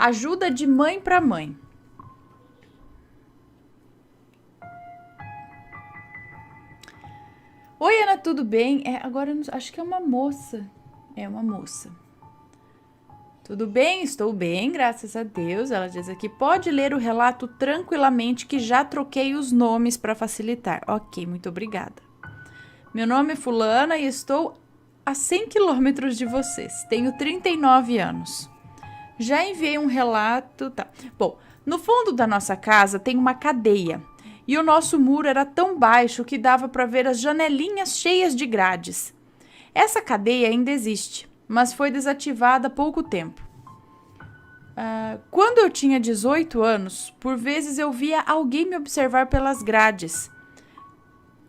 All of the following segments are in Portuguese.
Ajuda de mãe para mãe. Oi, Ana, tudo bem? Agora eu acho que é uma moça. É uma moça. Tudo bem? Estou bem, graças a Deus. Ela diz aqui, pode ler o relato tranquilamente que já troquei os nomes para facilitar. Ok, muito obrigada. Meu nome é Fulana e estou a 100 quilômetros de vocês. Tenho 39 anos. Já enviei um relato... Tá. Bom, no fundo da nossa casa tem uma cadeia. E o nosso muro era tão baixo que dava para ver as janelinhas cheias de grades. Essa cadeia ainda existe, mas foi desativada há pouco tempo. Quando eu tinha 18 anos, por vezes eu via alguém me observar pelas grades.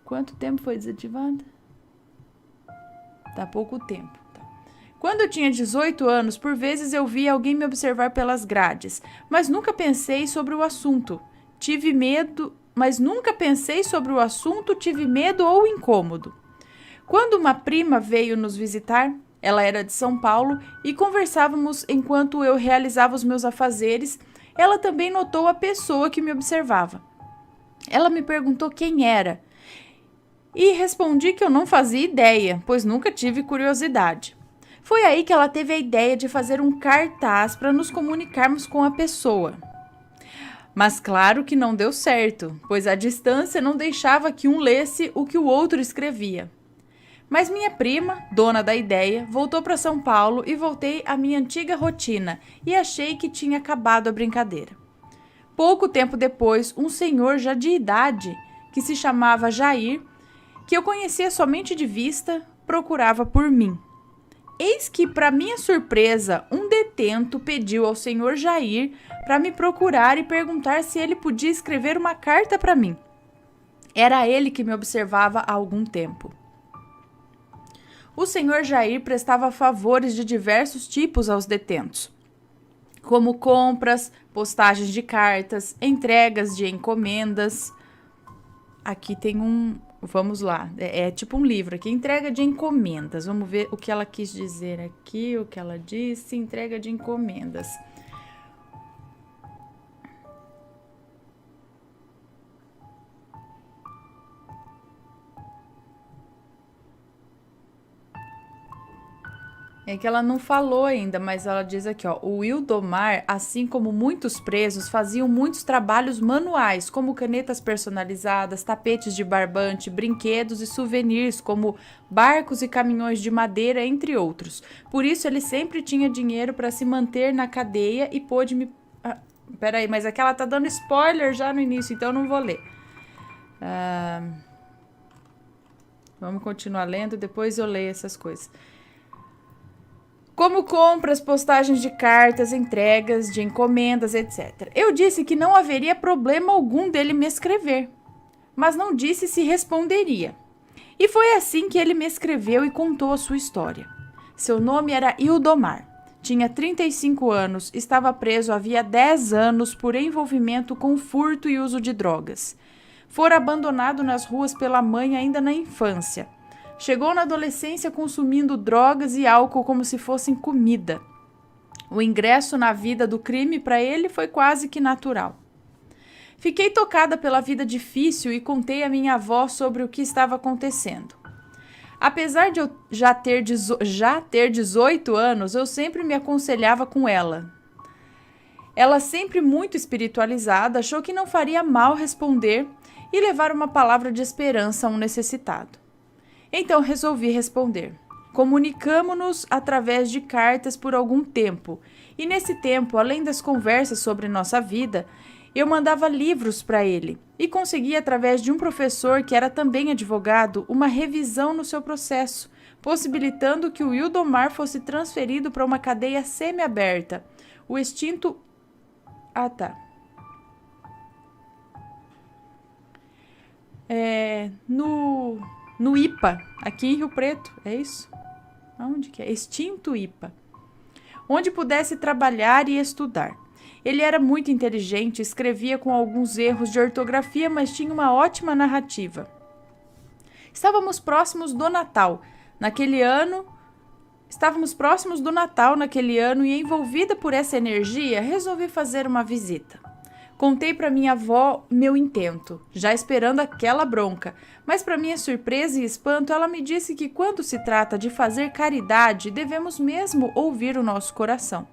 Quanto tempo foi desativada? Tá, pouco tempo. Tá. Quando eu tinha 18 anos, por vezes eu via alguém me observar pelas grades, mas nunca pensei sobre o assunto. Tive medo ou incômodo. Quando uma prima veio nos visitar, ela era de São Paulo, e conversávamos enquanto eu realizava os meus afazeres, ela também notou a pessoa que me observava. Ela me perguntou quem era, e respondi que eu não fazia ideia, pois nunca tive curiosidade. Foi aí que ela teve a ideia de fazer um cartaz para nos comunicarmos com a pessoa. Mas claro que não deu certo, pois a distância não deixava que um lesse o que o outro escrevia. Mas minha prima, dona da ideia, voltou para São Paulo e voltei à minha antiga rotina e achei que tinha acabado a brincadeira. Pouco tempo depois, um senhor já de idade, que se chamava Jair, que eu conhecia somente de vista, procurava por mim. Eis que, para minha surpresa, um detento pediu ao senhor Jair para me procurar e perguntar se ele podia escrever uma carta para mim. Era ele que me observava há algum tempo. O senhor Jair prestava favores de diversos tipos aos detentos, como compras, postagens de cartas, entregas de encomendas. Aqui tem vamos lá, é tipo um livro aqui, entrega de encomendas. Vamos ver o que ela quis dizer aqui, o que ela disse, entrega de encomendas. É que ela não falou ainda, mas ela diz aqui, ó, o Wildomar, assim como muitos presos, faziam muitos trabalhos manuais, como canetas personalizadas, tapetes de barbante, brinquedos e souvenirs, como barcos e caminhões de madeira, entre outros. Por isso, ele sempre tinha dinheiro para se manter na cadeia e pôde me... peraí, mas aqui ela tá dando spoiler já no início, então eu não vou ler. Vamos continuar lendo, depois eu leio essas coisas. Como compras, postagens de cartas, entregas de encomendas, etc. Eu disse que não haveria problema algum dele me escrever, mas não disse se responderia. E foi assim que ele me escreveu e contou a sua história. Seu nome era Ildomar, tinha 35 anos, estava preso havia 10 anos por envolvimento com furto e uso de drogas. Fora abandonado nas ruas pela mãe ainda na infância. Chegou na adolescência consumindo drogas e álcool como se fossem comida. O ingresso na vida do crime para ele foi quase que natural. Fiquei tocada pela vida difícil e contei à minha avó sobre o que estava acontecendo. Apesar de eu já ter 18 anos, eu sempre me aconselhava com ela. Ela, sempre muito espiritualizada, achou que não faria mal responder e levar uma palavra de esperança a um necessitado. Então resolvi responder. Comunicamo-nos através de cartas por algum tempo, e nesse tempo, além das conversas sobre nossa vida, eu mandava livros para ele e consegui, através de um professor que era também advogado, uma revisão no seu processo, possibilitando que o Wildomar fosse transferido para uma cadeia semiaberta, o extinto... No IPA, aqui em Rio Preto, é isso? Onde que é? Extinto IPA. Onde pudesse trabalhar e estudar. Ele era muito inteligente, escrevia com alguns erros de ortografia, mas tinha uma ótima narrativa. Estávamos próximos do Natal. Naquele ano, Estávamos próximos do Natal naquele ano e, envolvida por essa energia, resolvi fazer uma visita. Contei para minha avó meu intento, já esperando aquela bronca, mas para minha surpresa e espanto, ela me disse que quando se trata de fazer caridade, devemos mesmo ouvir o nosso coração.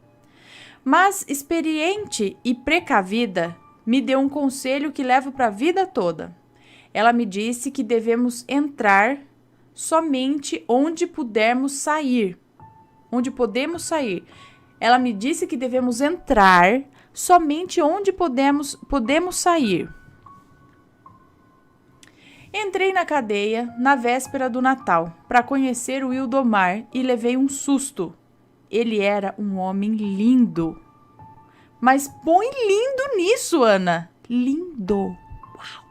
Mas, experiente e precavida, me deu um conselho que levo para a vida toda. Ela me disse que devemos entrar somente onde pudermos sair. Onde podemos sair. Ela me disse que devemos entrar somente onde podemos sair. Entrei na cadeia na véspera do Natal para conhecer o Wildomar e levei um susto. Ele era um homem lindo. Mas põe lindo nisso, Ana. Lindo. Uau.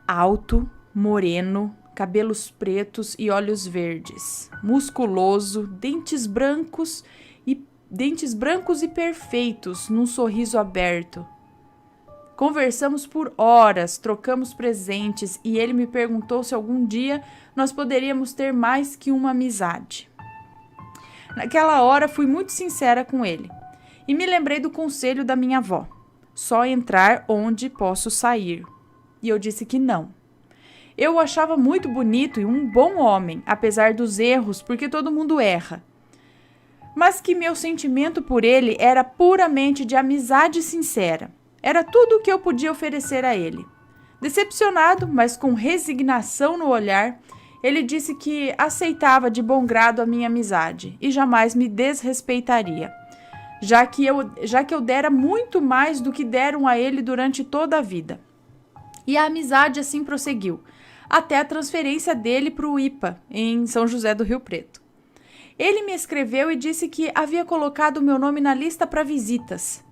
Alto, moreno, cabelos pretos e olhos verdes. Musculoso, dentes brancos e perfeitos, num sorriso aberto. Conversamos por horas, trocamos presentes e ele me perguntou se algum dia nós poderíamos ter mais que uma amizade. Naquela hora fui muito sincera com ele e me lembrei do conselho da minha avó: só entrar onde posso sair. E eu disse que não. Eu o achava muito bonito e um bom homem, apesar dos erros, porque todo mundo erra. Mas que meu sentimento por ele era puramente de amizade sincera. Era tudo o que eu podia oferecer a ele. Decepcionado, mas com resignação no olhar, ele disse que aceitava de bom grado a minha amizade e jamais me desrespeitaria, já que eu dera muito mais do que deram a ele durante toda a vida. E a amizade assim prosseguiu, até a transferência dele para o IPA, em São José do Rio Preto. Ele me escreveu e disse que havia colocado o meu nome na lista para visitas.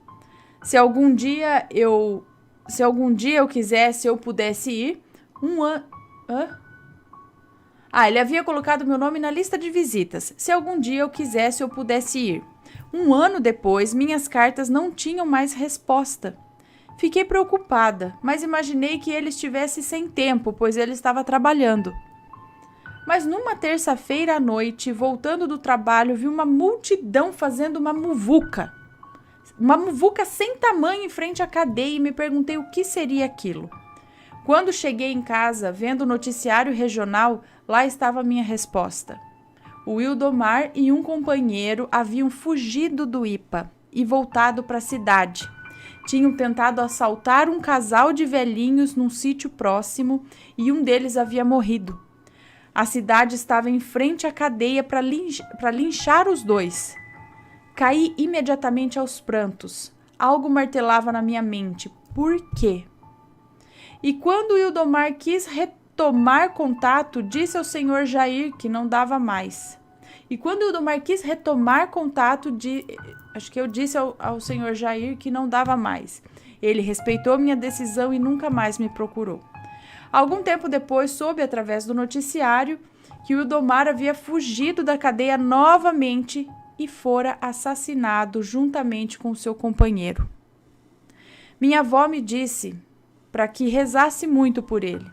Se algum dia eu quisesse ou pudesse ir, ele havia colocado meu nome na lista de visitas. Se algum dia eu quisesse ou pudesse ir. 1 ano depois, minhas cartas não tinham mais resposta. Fiquei preocupada, mas imaginei que ele estivesse sem tempo, pois ele estava trabalhando. Mas numa terça-feira à noite, voltando do trabalho, vi uma multidão fazendo uma muvuca. Uma muvuca sem tamanho em frente à cadeia e me perguntei o que seria aquilo. Quando cheguei em casa, vendo o noticiário regional, lá estava a minha resposta. O Wildomar e um companheiro haviam fugido do IPA e voltado para a cidade. Tinham tentado assaltar um casal de velhinhos num sítio próximo e um deles havia morrido. A cidade estava em frente à cadeia para linchar os dois. Caí imediatamente aos prantos. Algo martelava na minha mente. Por quê? E quando Wildomar quis retomar contato, disse ao senhor Jair que não dava mais. E quando Wildomar quis retomar contato, eu disse ao senhor Jair que não dava mais. Ele respeitou minha decisão e nunca mais me procurou. Algum tempo depois, soube através do noticiário que Wildomar havia fugido da cadeia novamente e fora assassinado juntamente com seu companheiro. Minha avó me disse para que rezasse muito por ele.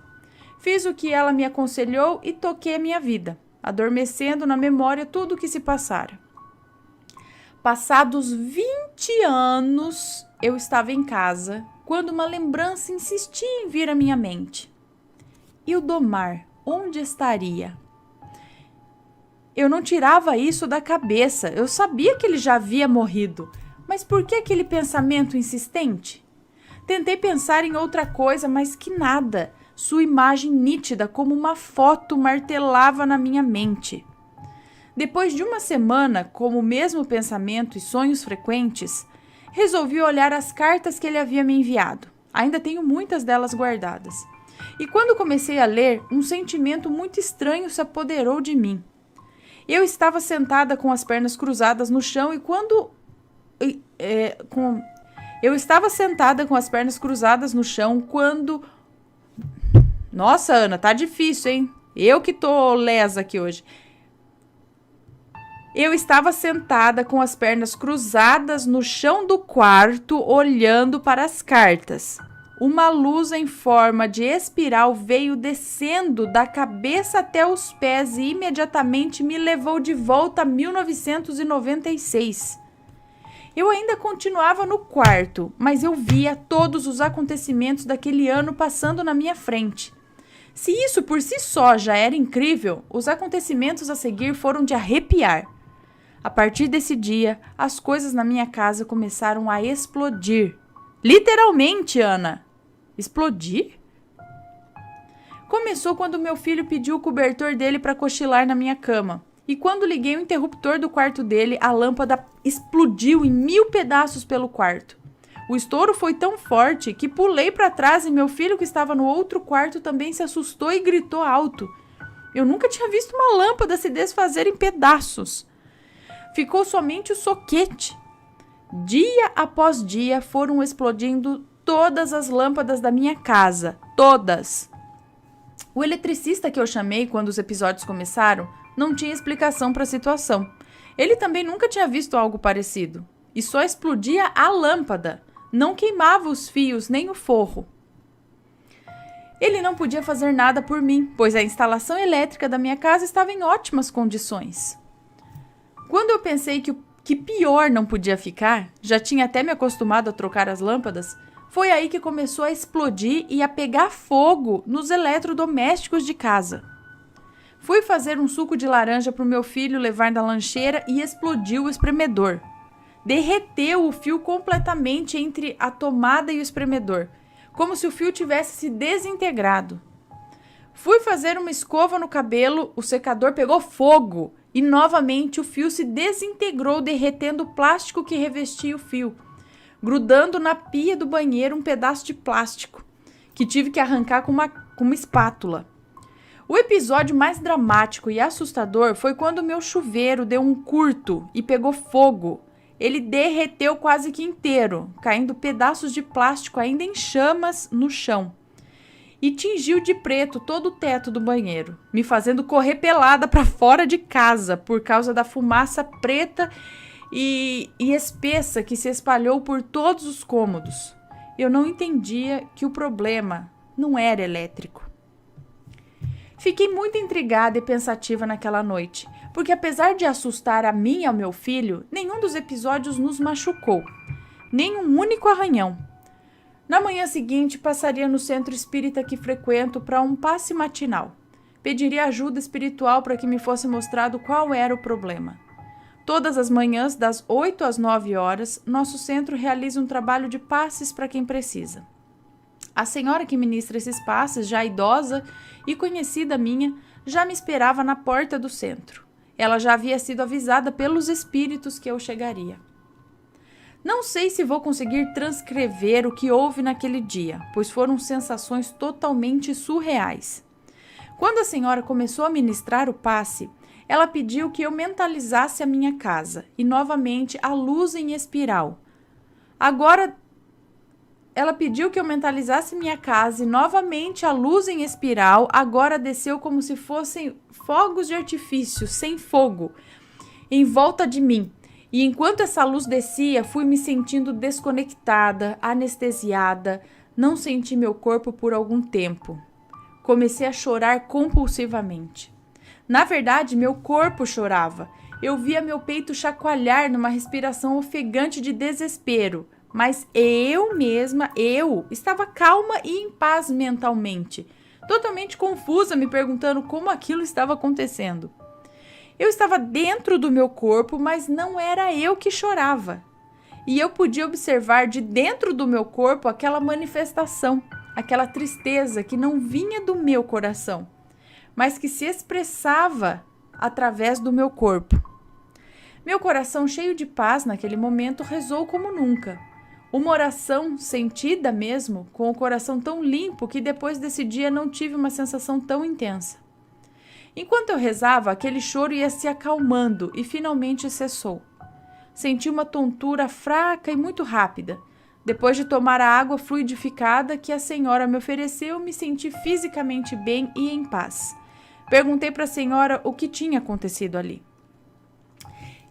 Fiz o que ela me aconselhou e toquei a minha vida, adormecendo na memória tudo o que se passara. Passados 20 anos, eu estava em casa, quando uma lembrança insistia em vir à minha mente. Wildomar, onde estaria? Eu não tirava isso da cabeça. Eu sabia que ele já havia morrido. Mas por que aquele pensamento insistente? Tentei pensar em outra coisa, mas que nada. Sua imagem nítida, como uma foto, martelava na minha mente. Depois de uma semana, com o mesmo pensamento e sonhos frequentes, resolvi olhar as cartas que ele havia me enviado. Ainda tenho muitas delas guardadas. E quando comecei a ler, um sentimento muito estranho se apoderou de mim. Eu estava sentada com as pernas cruzadas no chão e quando... Nossa, Ana, tá difícil, hein? Eu que tô lesa aqui hoje. Eu estava sentada com as pernas cruzadas no chão do quarto, olhando para as cartas. uma luz em forma de espiral veio descendo da cabeça até os pés e imediatamente me levou de volta a 1996. Eu ainda continuava no quarto, mas eu via todos os acontecimentos daquele ano passando na minha frente. Se isso por si só já era incrível, os acontecimentos a seguir foram de arrepiar. A partir desse dia, as coisas na minha casa começaram a explodir. Literalmente, Ana. Explodir? Começou quando meu filho pediu o cobertor dele para cochilar na minha cama. E quando liguei o interruptor do quarto dele, a lâmpada explodiu em 1000 pedaços pelo quarto. O estouro foi tão forte que pulei para trás e meu filho, que estava no outro quarto, também se assustou e gritou alto. Eu nunca tinha visto uma lâmpada se desfazer em pedaços. Ficou somente o soquete. Dia após dia foram explodindo todas as lâmpadas da minha casa. Todas. O eletricista que eu chamei quando os episódios começaram não tinha explicação para a situação. Ele também nunca tinha visto algo parecido. E só explodia a lâmpada. Não queimava os fios nem o forro. Ele não podia fazer nada por mim, pois a instalação elétrica da minha casa estava em ótimas condições. Quando eu pensei que pior não podia ficar, já tinha até me acostumado a trocar as lâmpadas, foi aí que começou a explodir e a pegar fogo nos eletrodomésticos de casa. Fui fazer um suco de laranja para o meu filho levar da lancheira e explodiu o espremedor. Derreteu o fio completamente entre a tomada e o espremedor, como se o fio tivesse se desintegrado. Fui fazer uma escova no cabelo, o secador pegou fogo e novamente o fio se desintegrou, derretendo o plástico que revestia o fio, grudando na pia do banheiro um pedaço de plástico, que tive que arrancar com uma espátula. O episódio mais dramático e assustador foi quando meu chuveiro deu um curto e pegou fogo. Ele derreteu quase que inteiro, caindo pedaços de plástico ainda em chamas no chão. E tingiu de preto todo o teto do banheiro, me fazendo correr pelada para fora de casa por causa da fumaça preta e espessa que se espalhou por todos os cômodos. Eu não entendia que o problema não era elétrico. Fiquei muito intrigada e pensativa naquela noite, porque apesar de assustar a mim e ao meu filho, nenhum dos episódios nos machucou, nem um único arranhão. Na manhã seguinte, passaria no centro espírita que frequento para um passe matinal. Pediria ajuda espiritual para que me fosse mostrado qual era o problema. Todas as manhãs, das 8 às 9 horas, nosso centro realiza um trabalho de passes para quem precisa. A senhora que ministra esses passes, já idosa e conhecida minha, já me esperava na porta do centro. Ela já havia sido avisada pelos espíritos que eu chegaria. Não sei se vou conseguir transcrever o que houve naquele dia, pois foram sensações totalmente surreais. Quando a senhora começou a ministrar o passe, ela pediu que eu mentalizasse a minha casa e novamente a luz em espiral. Ela pediu que eu mentalizasse minha casa e novamente a luz em espiral agora desceu como se fossem fogos de artifício, sem fogo, em volta de mim. E enquanto essa luz descia, fui me sentindo desconectada, anestesiada, não senti meu corpo por algum tempo. Comecei a chorar compulsivamente. Na verdade, meu corpo chorava. Eu via meu peito chacoalhar numa respiração ofegante de desespero. Mas eu mesma, estava calma e em paz mentalmente, totalmente confusa, me perguntando como aquilo estava acontecendo. Eu estava dentro do meu corpo, mas não era eu que chorava. E eu podia observar de dentro do meu corpo aquela manifestação, aquela tristeza que não vinha do meu coração, mas que se expressava através do meu corpo. Meu coração, cheio de paz naquele momento, rezou como nunca. Uma oração sentida mesmo, com o coração tão limpo que depois desse dia não tive uma sensação tão intensa. Enquanto eu rezava, aquele choro ia se acalmando e finalmente cessou. Senti uma tontura fraca e muito rápida. Depois de tomar a água fluidificada que a senhora me ofereceu, me senti fisicamente bem e em paz. Perguntei para a senhora o que tinha acontecido ali.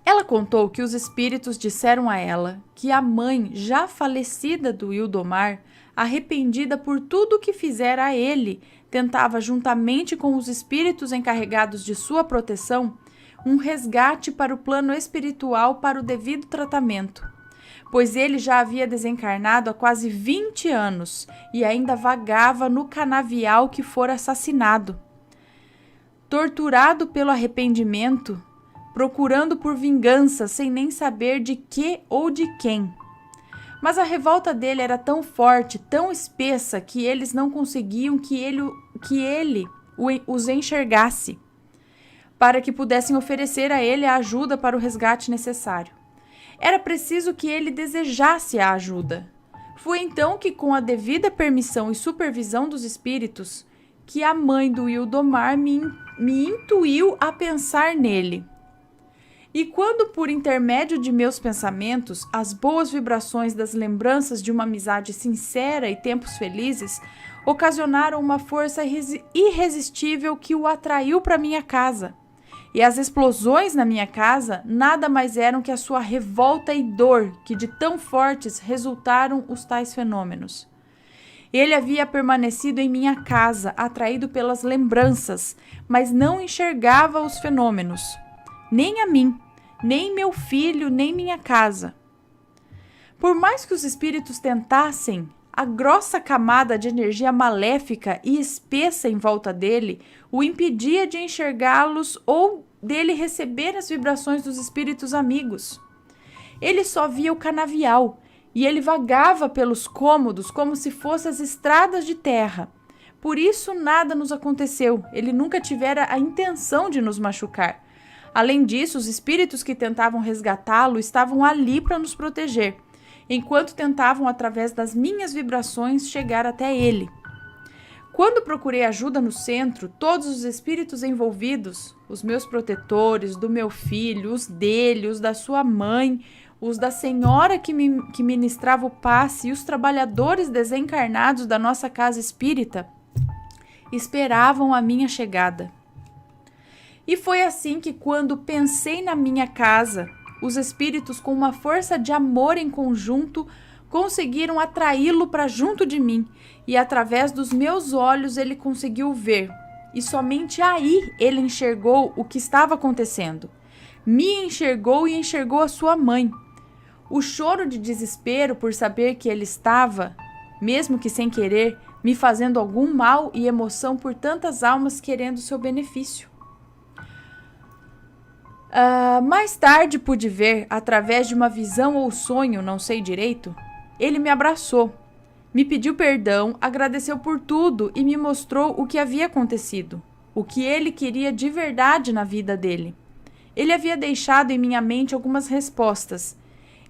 Ela contou que os espíritos disseram a ela que a mãe, já falecida do Ildomar, arrependida por tudo o que fizera a ele, tentava, juntamente com os espíritos encarregados de sua proteção, um resgate para o plano espiritual para o devido tratamento, pois ele já havia desencarnado há quase 20 anos e ainda vagava no canavial que fora assassinado. Torturado pelo arrependimento, procurando por vingança sem nem saber de que ou de quem. Mas a revolta dele era tão forte, tão espessa, que eles não conseguiam que ele os enxergasse, para que pudessem oferecer a ele a ajuda para o resgate necessário. Era preciso que ele desejasse a ajuda. Foi então que, com a devida permissão e supervisão dos espíritos, que a mãe do Wildomar me intuiu a pensar nele. E quando, por intermédio de meus pensamentos, as boas vibrações das lembranças de uma amizade sincera e tempos felizes ocasionaram uma força irresistível que o atraiu para minha casa. E as explosões na minha casa nada mais eram que a sua revolta e dor, que de tão fortes resultaram os tais fenômenos. Ele havia permanecido em minha casa, atraído pelas lembranças, mas não enxergava os fenômenos, nem a mim, nem meu filho, nem minha casa. Por mais que os espíritos tentassem, a grossa camada de energia maléfica e espessa em volta dele o impedia de enxergá-los ou dele receber as vibrações dos espíritos amigos. Ele só via o canavial, e ele vagava pelos cômodos como se fossem as estradas de terra. Por isso nada nos aconteceu, ele nunca tivera a intenção de nos machucar. Além disso, os espíritos que tentavam resgatá-lo estavam ali para nos proteger, enquanto tentavam, através das minhas vibrações, chegar até ele. Quando procurei ajuda no centro, todos os espíritos envolvidos, os meus protetores, do meu filho, os dele, os da sua mãe, os da senhora que ministrava o passe e os trabalhadores desencarnados da nossa casa espírita, esperavam a minha chegada. E foi assim que, quando pensei na minha casa, os espíritos, com uma força de amor em conjunto, conseguiram atraí-lo para junto de mim, e através dos meus olhos ele conseguiu ver, e somente aí ele enxergou o que estava acontecendo. Me enxergou e enxergou a sua mãe. O choro de desespero por saber que ele estava, mesmo que sem querer, me fazendo algum mal, e emoção por tantas almas querendo seu benefício. Mais tarde pude ver, através de uma visão ou sonho, não sei direito, ele me abraçou, me pediu perdão, agradeceu por tudo e me mostrou o que havia acontecido, o que ele queria de verdade na vida dele. Ele havia deixado em minha mente algumas respostas.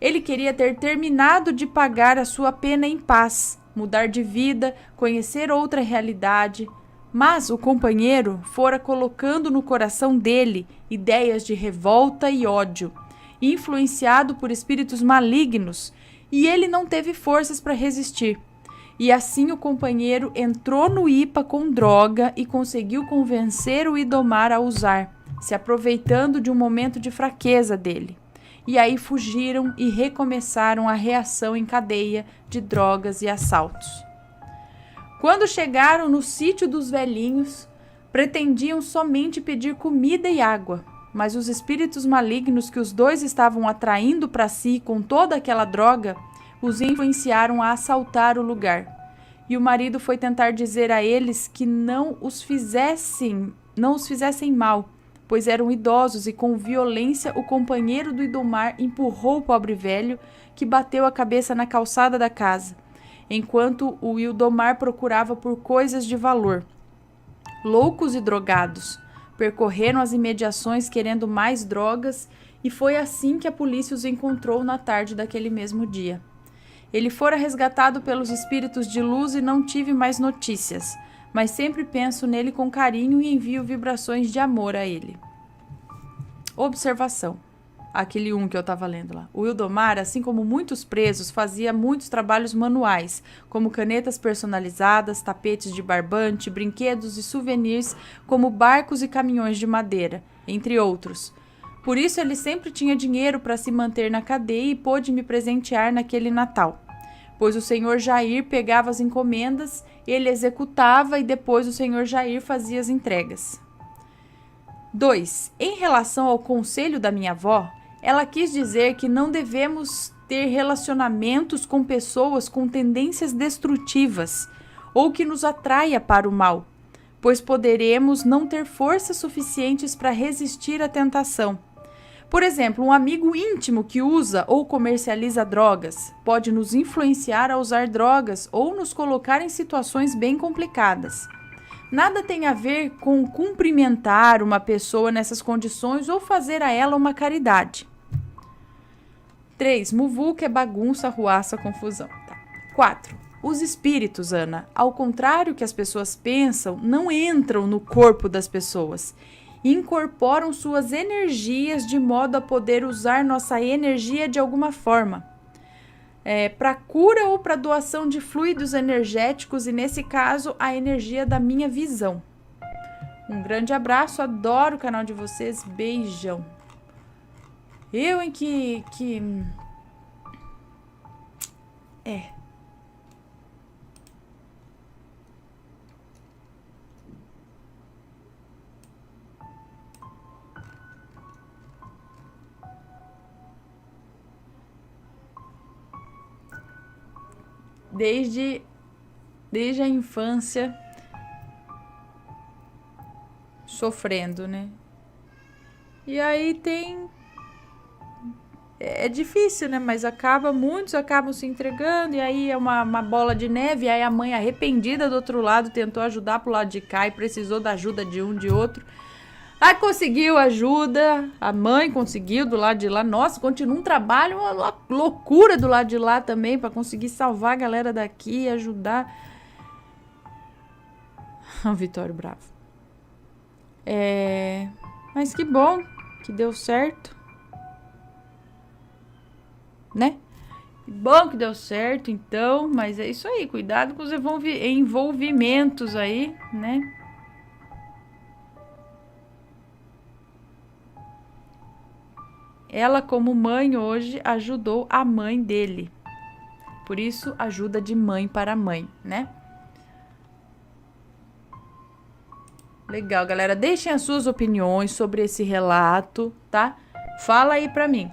Ele queria ter terminado de pagar a sua pena em paz, mudar de vida, conhecer outra realidade. Mas o companheiro fora colocando no coração dele ideias de revolta e ódio, influenciado por espíritos malignos, e ele não teve forças para resistir. E assim o companheiro entrou no IPA com droga e conseguiu convencer o Idomar a usar, se aproveitando de um momento de fraqueza dele. E aí fugiram e recomeçaram a reação em cadeia de drogas e assaltos. Quando chegaram no sítio dos velhinhos, pretendiam somente pedir comida e água, mas os espíritos malignos que os dois estavam atraindo para si com toda aquela droga, os influenciaram a assaltar o lugar. E o marido foi tentar dizer a eles que não os fizessem mal, pois eram idosos, e com violência o companheiro do Idomar empurrou o pobre velho, que bateu a cabeça na calçada da casa, enquanto o Idomar procurava por coisas de valor. Loucos e drogados percorreram as imediações querendo mais drogas, e foi assim que a polícia os encontrou na tarde daquele mesmo dia. Ele fora resgatado pelos espíritos de luz e não tive mais notícias, mas sempre penso nele com carinho e envio vibrações de amor a ele. Observação. Aquele que eu estava lendo lá. O Wildomar, assim como muitos presos, fazia muitos trabalhos manuais, como canetas personalizadas, tapetes de barbante, brinquedos e souvenirs, como barcos e caminhões de madeira, entre outros. Por isso ele sempre tinha dinheiro para se manter na cadeia e pôde me presentear naquele Natal. pois o senhor Jair pegava as encomendas, ele executava e depois o senhor Jair fazia as entregas. 2. Em relação ao conselho da minha avó, ela quis dizer que não devemos ter relacionamentos com pessoas com tendências destrutivas ou que nos atraia para o mal, pois poderemos não ter forças suficientes para resistir à tentação. Por exemplo, um amigo íntimo que usa ou comercializa drogas pode nos influenciar a usar drogas ou nos colocar em situações bem complicadas. Nada tem a ver com cumprimentar uma pessoa nessas condições ou fazer a ela uma caridade. 3. Muvuca é bagunça, arruaça, confusão. 4. Os espíritos, Ana, ao contrário que as pessoas pensam, não entram no corpo das pessoas. Incorporam suas energias de modo a poder usar nossa energia de alguma forma. Para cura ou para doação de fluidos energéticos e, nesse caso, a energia da minha visão. Um grande abraço, adoro o canal de vocês, beijão. Eu em que... Desde a infância sofrendo, né? E aí é difícil, né? Mas muitos acabam se entregando e aí é uma bola de neve. E aí a mãe arrependida do outro lado tentou ajudar pro lado de cá e precisou da ajuda de um, de outro. Aí conseguiu ajuda, a mãe conseguiu do lado de lá. Nossa, continua um trabalho, uma loucura do lado de lá também para conseguir salvar a galera daqui e ajudar. O Vitório bravo. Mas que bom que deu certo, né? Que bom que deu certo, então. Mas é isso aí, cuidado com os envolvimentos aí, né? Ela, como mãe hoje, ajudou a mãe dele. Por isso, ajuda de mãe para mãe, né? Legal, galera. Deixem as suas opiniões sobre esse relato, tá? Fala aí pra mim.